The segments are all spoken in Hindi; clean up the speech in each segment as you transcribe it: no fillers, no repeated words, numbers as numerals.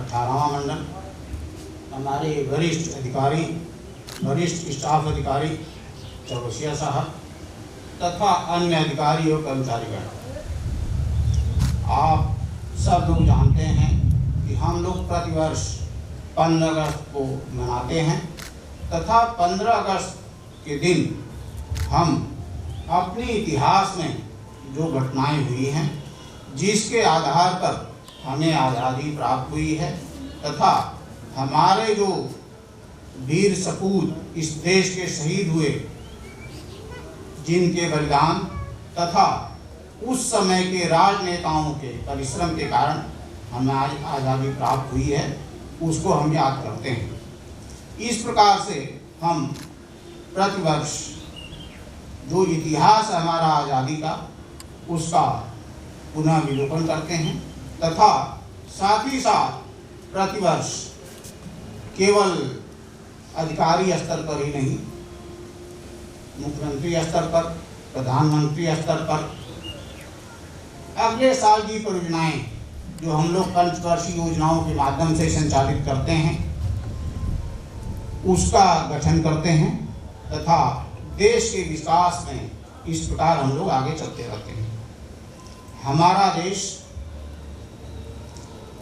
18वां मंडल, हमारे वरिष्ठ अधिकारी, वरिष्ठ स्टाफ अधिकारी चौरसिया साहब तथा अन्य अधिकारी और कर्मचारीगण, आप सब लोग जानते हैं कि हम लोग प्रतिवर्ष 15 अगस्त को मनाते हैं तथा 15 अगस्त के दिन हम अपने इतिहास में जो घटनाएं हुई हैं, जिसके आधार पर हमें आज़ादी प्राप्त हुई है तथा हमारे जो वीर सपूत इस देश के शहीद हुए, जिनके बलिदान तथा उस समय के राजनेताओं के परिश्रम के कारण हमें आज आज़ादी प्राप्त हुई है, उसको हम याद करते हैं। इस प्रकार से हम प्रतिवर्ष जो इतिहास है हमारा आज़ादी का, उसका पुनः विलोकन करते हैं तथा साथ ही साथ प्रतिवर्ष केवल अधिकारी स्तर पर ही नहीं, मुख्यमंत्री स्तर पर, प्रधानमंत्री स्तर पर अगले साल की परियोजनाएं जो हम लोग पंचवर्षीय योजनाओं के माध्यम से संचालित करते हैं, उसका गठन करते हैं तथा देश के विकास में इस प्रकार हम लोग आगे चलते रहते हैं। हमारा देश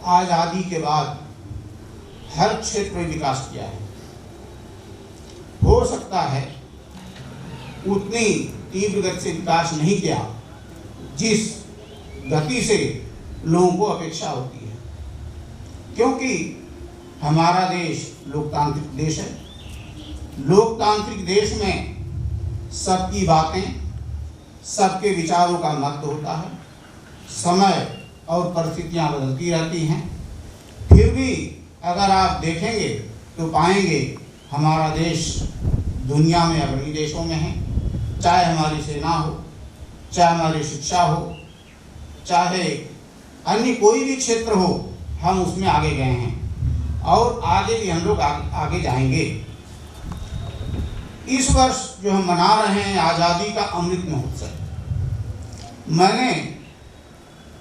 आज़ादी के बाद हर क्षेत्र में विकास किया है। हो सकता है उतनी तीव्र गति से विकास नहीं किया जिस गति से लोगों को अपेक्षा होती है, क्योंकि हमारा देश लोकतांत्रिक देश है। लोकतांत्रिक देश में सबकी बातें, सबके विचारों का मत होता है। समय और परिस्थितियां बदलती रहती हैं, फिर भी अगर आप देखेंगे तो पाएंगे हमारा देश दुनिया में अग्रणी देशों में है। चाहे हमारी सेना हो, चाहे हमारी शिक्षा हो, चाहे अन्य कोई भी क्षेत्र हो, हम उसमें आगे गए हैं और आगे भी हम लोग आगे जाएंगे। इस वर्ष जो हम मना रहे हैं आज़ादी का अमृत महोत्सव, मैंने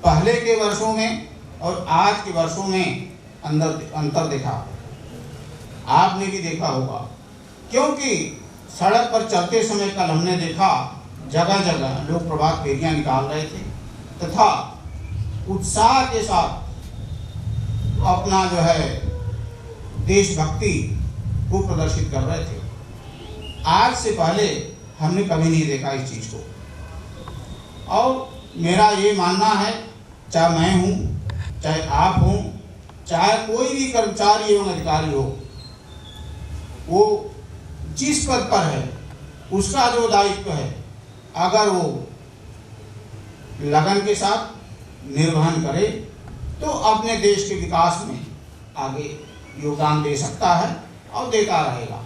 पहले के वर्षों में और आज के वर्षों में अंतर देखा, आपने भी देखा होगा, क्योंकि सड़क पर चलते समय कल हमने देखा जगह जगह लोग प्रभात फेरियां निकाल रहे थे तथा उत्साह के साथ अपना जो है देशभक्ति को प्रदर्शित कर रहे थे। आज से पहले हमने कभी नहीं देखा इस चीज़ को। और मेरा ये मानना है, चाहे मैं हूँ, चाहे आप हों, चाहे कोई भी कर्मचारी एवं अधिकारी हो, वो जिस पद पर है उसका जो दायित्व है, अगर वो लगन के साथ निर्वहन करे तो अपने देश के विकास में आगे योगदान दे सकता है और देता रहेगा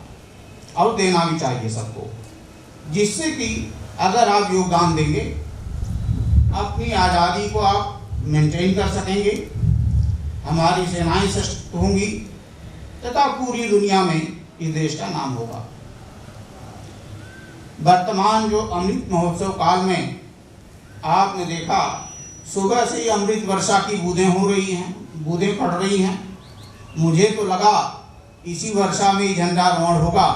और देना भी चाहिए सबको, जिससे कि अगर आप योगदान देंगे अपनी आज़ादी को आप मेंटेन कर सकेंगे, हमारी सेनाएं सशक्त होंगी तथा पूरी दुनिया में इस देश का नाम होगा। वर्तमान जो अमृत महोत्सव काल में आपने देखा, सुबह से ही अमृत वर्षा की बूंदें हो रही हैं, बूंदें पड़ रही हैं। मुझे तो लगा इसी वर्षा में ही झंडारोहण होगा,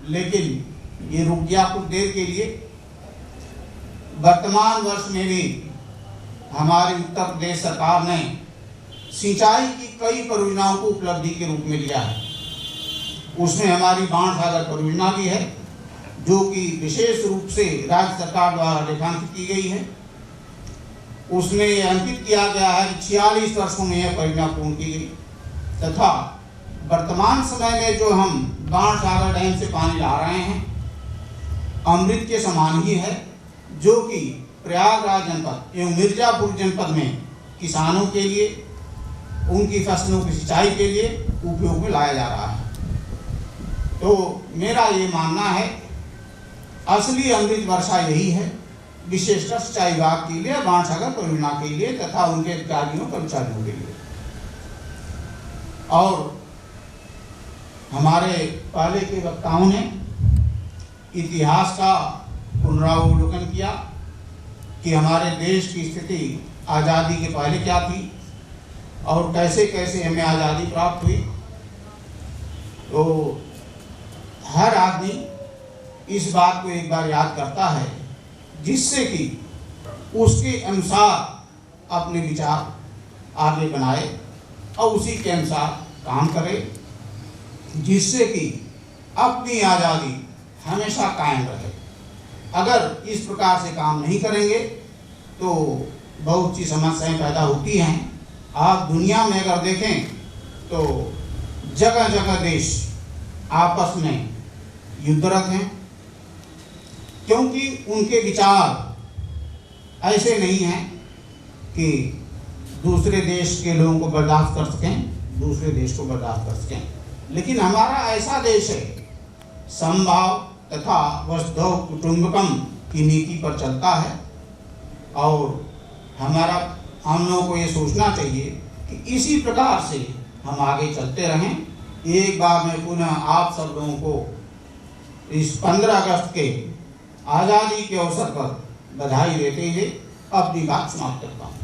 लेकिन ये रुक गया कुछ देर के लिए। वर्तमान वर्ष में भी हमारी उत्तर प्रदेश सरकार ने सिंचाई की कई परियोजनाओं को उपलब्धि के रूप में लिया है। उसमें हमारी बाण सागर परियोजना भी है, जो कि विशेष रूप से राज्य सरकार द्वारा रेखांकित की गई है। उसमें यह अंकित किया गया है कि 46 वर्षों में यह परियोजना पूर्ण की गई तथा वर्तमान समय में जो हम बाण सागर डैम से पानी ला रहे हैं, अमृत के समान ही है, जो कि प्रयागराज जनपद एवं मिर्जापुर जनपद में किसानों के लिए, उनकी फसलों की सिंचाई के लिए उपयोग में लाया जा रहा है। तो मेरा ये मानना है असली अमृत वर्षा यही है, विशेषकर सिंचाई विभाग के लिए, बाणसागर परियोजना के लिए तथा उनके अधिकारियों कर्मचारियों के लिए। और हमारे पहले के वक्ताओं ने इतिहास का पुनरावलोकन किया कि हमारे देश की स्थिति आज़ादी के पहले क्या थी और कैसे कैसे हमें आज़ादी प्राप्त हुई। तो हर आदमी इस बात को एक बार याद करता है जिससे कि उसके अनुसार अपने विचार आगे बनाए और उसी के अनुसार काम करे, जिससे कि अपनी आज़ादी हमेशा कायम रहे। अगर इस प्रकार से काम नहीं करेंगे तो बहुत सी समस्याएं पैदा होती हैं। आप दुनिया में अगर देखें तो जगह जगह देश आपस में युद्धरत हैं, क्योंकि उनके विचार ऐसे नहीं हैं कि दूसरे देश के लोगों को बर्दाश्त कर सकें, दूसरे देश को बर्दाश्त कर सकें। लेकिन हमारा ऐसा देश है, समभाव तथा वसुधैव कुटुंबकम की नीति पर चलता है। और हम लोगों को ये सोचना चाहिए कि इसी प्रकार से हम आगे चलते रहें। एक बार मैं पुनः आप सब लोगों को इस 15 अगस्त के आज़ादी के अवसर पर बधाई देते हुए अपनी बात समाप्त करता हूँ।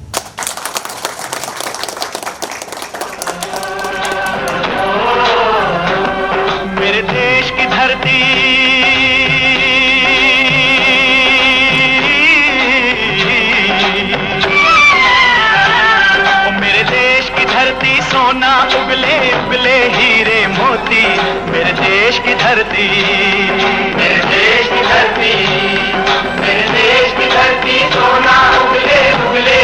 मेरे देश की धरती, मेरे देश की धरती सोना उगले उगले हीरे मोती। मेरे देश की धरती, मेरे देश की धरती, मेरे देश की धरती सोना उगले उगले